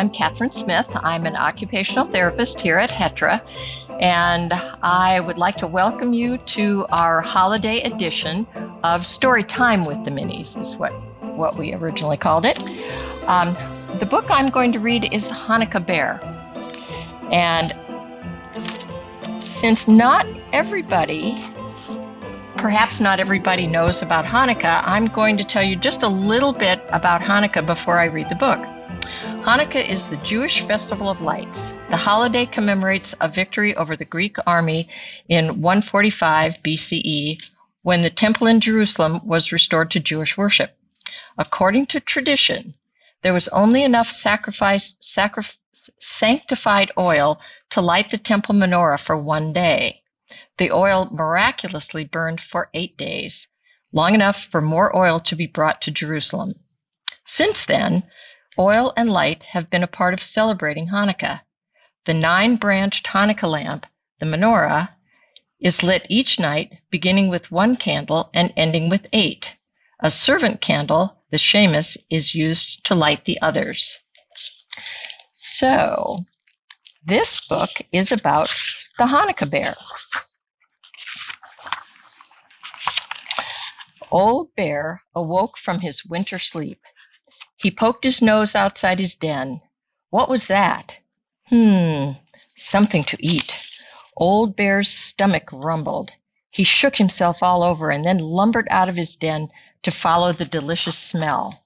I'm Katherine Smith. I'm an occupational therapist here at HETRA, and I would like to welcome you to our holiday edition of Storytime with the Minis, is what we originally called it. The book I'm going to read is Hanukkah Bear. And since perhaps not everybody knows about Hanukkah, I'm going to tell you just a little bit about Hanukkah before I read the book. Hanukkah is the Jewish festival of lights. The holiday commemorates a victory over the Greek army in 145 BCE, when the temple in Jerusalem was restored to Jewish worship. According to tradition, there was only enough sanctified oil to light the temple menorah for one day. The oil miraculously burned for 8 days, long enough for more oil to be brought to Jerusalem. Since then, oil and light have been a part of celebrating Hanukkah. The 9-branched Hanukkah lamp, the menorah, is lit each night, beginning with 1 candle and ending with 8. A servant candle, the shemus, is used to light the others. So, this book is about the Hanukkah bear. Old Bear awoke from his winter sleep. He poked his nose outside his den. What was that? Something to eat. Old Bear's stomach rumbled. He shook himself all over and then lumbered out of his den to follow the delicious smell.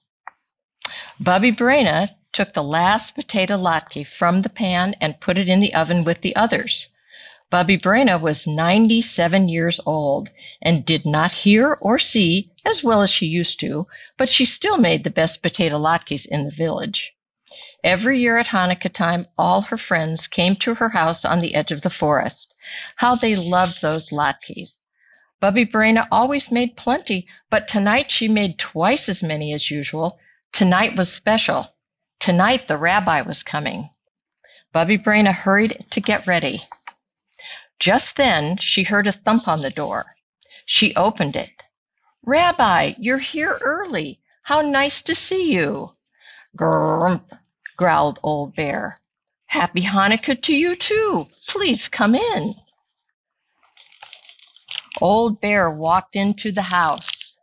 Bubby Braina took the last potato latke from the pan and put it in the oven with the others. Bubby Braina was 97 years old and did not hear or see as well as she used to, but she still made the best potato latkes in the village. Every year at Hanukkah time, all her friends came to her house on the edge of the forest. How they loved those latkes. Bubby Braina always made plenty, but tonight she made twice as many as usual. Tonight was special. Tonight the rabbi was coming. Bubby Braina hurried to get ready. Just then she heard a thump on the door. She opened it. "Rabbi, you're here early. How nice to see you." "Grump," growled Old Bear. "Happy Hanukkah to you too. Please come in." Old Bear walked into the house.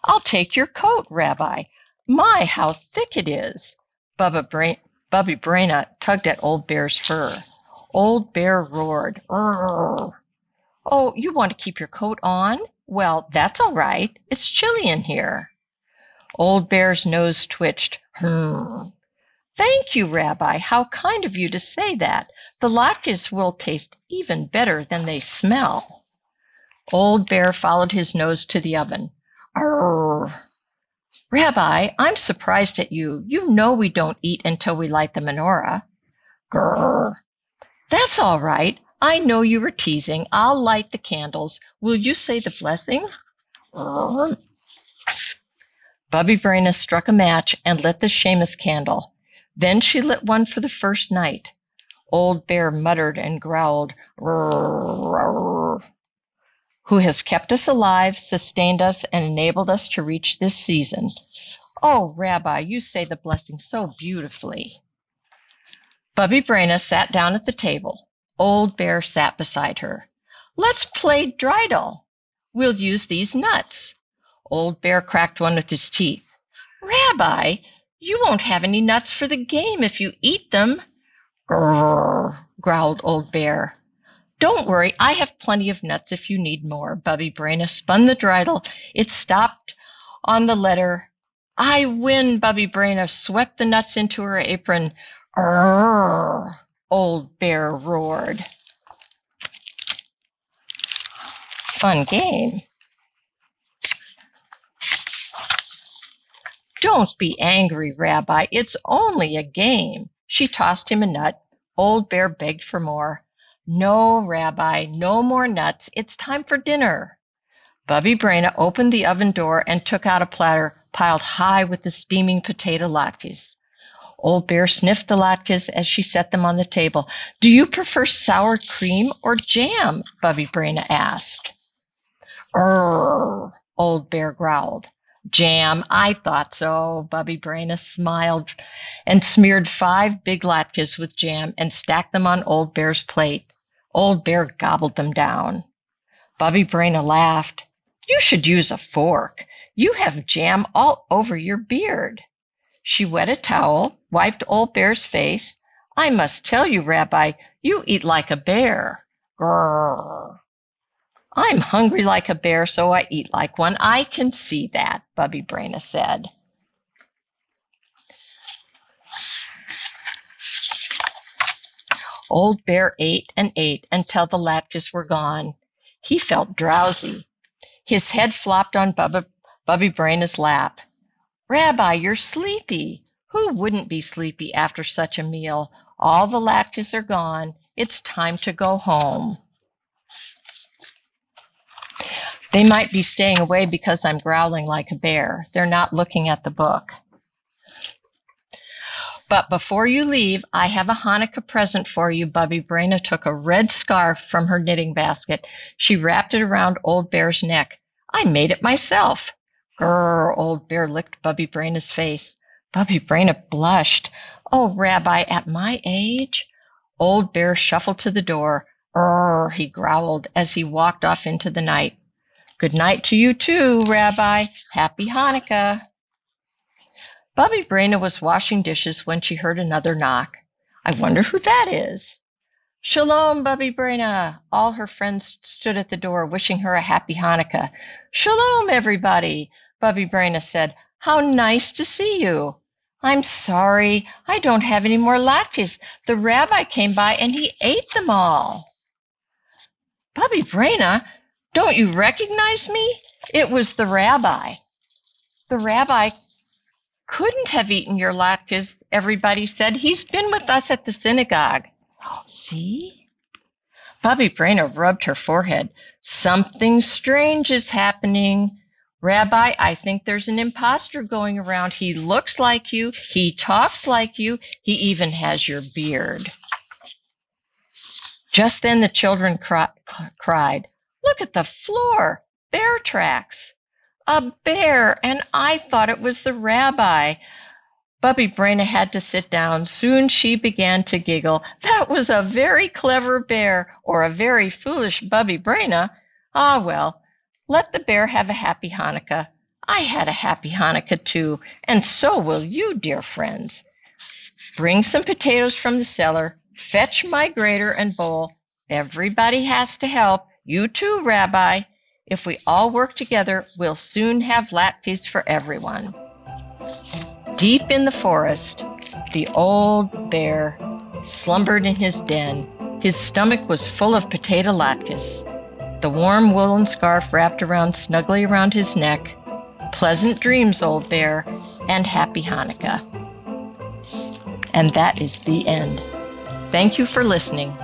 "I'll take your coat, Rabbi. My, how thick it is." Bubby Braina tugged at Old Bear's fur. Old Bear roared. "Urgh. Oh, you want to keep your coat on? Well, that's all right. It's chilly in here." Old Bear's nose twitched. "Thank you, Rabbi. How kind of you to say that. The latkes will taste even better than they smell." Old Bear followed his nose to the oven. "Urgh. Rabbi, I'm surprised at you. You know we don't eat until we light the menorah." "Grrr. That's all right. I know you were teasing. I'll light the candles. Will you say the blessing?" Bubby Braina struck a match and lit the shemus candle. Then she lit one for the first night. Old Bear muttered and growled, "Who has kept us alive, sustained us, and enabled us to reach this season. Oh, Rabbi, you say the blessing so beautifully." Bubby Braina sat down at the table. Old Bear sat beside her. "Let's play dreidel. We'll use these nuts." Old Bear cracked one with his teeth. "Rabbi, you won't have any nuts for the game if you eat them." "Grrr," growled Old Bear. "Don't worry, I have plenty of nuts if you need more." Bubby Braina spun the dreidel. It stopped on the letter. "I win." Bubby Braina swept the nuts into her apron. "Grrr," Old Bear roared. Fun game. "Don't be angry, Rabbi. It's only a game." She tossed him a nut. Old Bear begged for more. "No, Rabbi, no more nuts. It's time for dinner." Bubby Braina opened the oven door and took out a platter piled high with the steaming potato latkes. Old Bear sniffed the latkes as she set them on the table. "Do you prefer sour cream or jam?" Bubby Braina asked. "Urgh," Old Bear growled. Jam, I thought so. Bubby Braina smiled and smeared 5 big latkes with jam and stacked them on Old Bear's plate. Old Bear gobbled them down. Bubby Braina laughed. You should use a fork. You have jam all over your beard. She wet a towel, wiped Old Bear's face. I must tell you, Rabbi, you eat like a bear. Grrr. I'm hungry like a bear, so I eat like one. I can see that, Bubby Braina said. Old Bear ate until the latkes were gone. He felt drowsy. His head flopped on Bubby Braina's lap. Rabbi, you're sleepy. Who wouldn't be sleepy after such a meal? All the latkes are gone. It's time to go home. They might be staying away because I'm growling like a bear. They're not looking at the book. But before you leave, I have a Hanukkah present for you. Bubby Braina took a red scarf from her knitting basket. She wrapped it around Old Bear's neck. I made it myself. Grrr, Old Bear licked Bubby Braina's face. Bubby Braina blushed. Oh, Rabbi, at my age? Old Bear shuffled to the door. Grrr, he growled as he walked off into the night. Good night to you too, Rabbi. Happy Hanukkah. Bubby Braina was washing dishes when she heard another knock. I wonder who that is. Shalom, Bubby Braina. All her friends stood at the door wishing her a happy Hanukkah. Shalom, everybody, Bubby Braina said. How nice to see you. I'm sorry, I don't have any more latkes. The rabbi came by and he ate them all. Bubby Braina, don't you recognize me? It was the rabbi. The rabbi couldn't have eaten your latkes, everybody said. He's been with us at the synagogue. Oh, see? Bubby Braina rubbed her forehead. Something strange is happening. Rabbi, I think there's an imposter going around. He looks like you. He talks like you. He even has your beard. Just then the children cried, Look at the floor. Bear tracks. A bear, and I thought it was the rabbi. Bubby Braina had to sit down. Soon she began to giggle. That was a very clever bear, or a very foolish Bubby Braina. Ah, well, let the bear have a happy Hanukkah. I had a happy Hanukkah too, and so will you, dear friends. Bring some potatoes from the cellar. Fetch my grater and bowl. Everybody has to help. You too, Rabbi. If we all work together, we'll soon have latkes for everyone. Deep in the forest, the old bear slumbered in his den. His stomach was full of potato latkes. The warm woolen scarf wrapped around snugly around his neck. Pleasant dreams, old bear, and happy Hanukkah. And that is the end. Thank you for listening.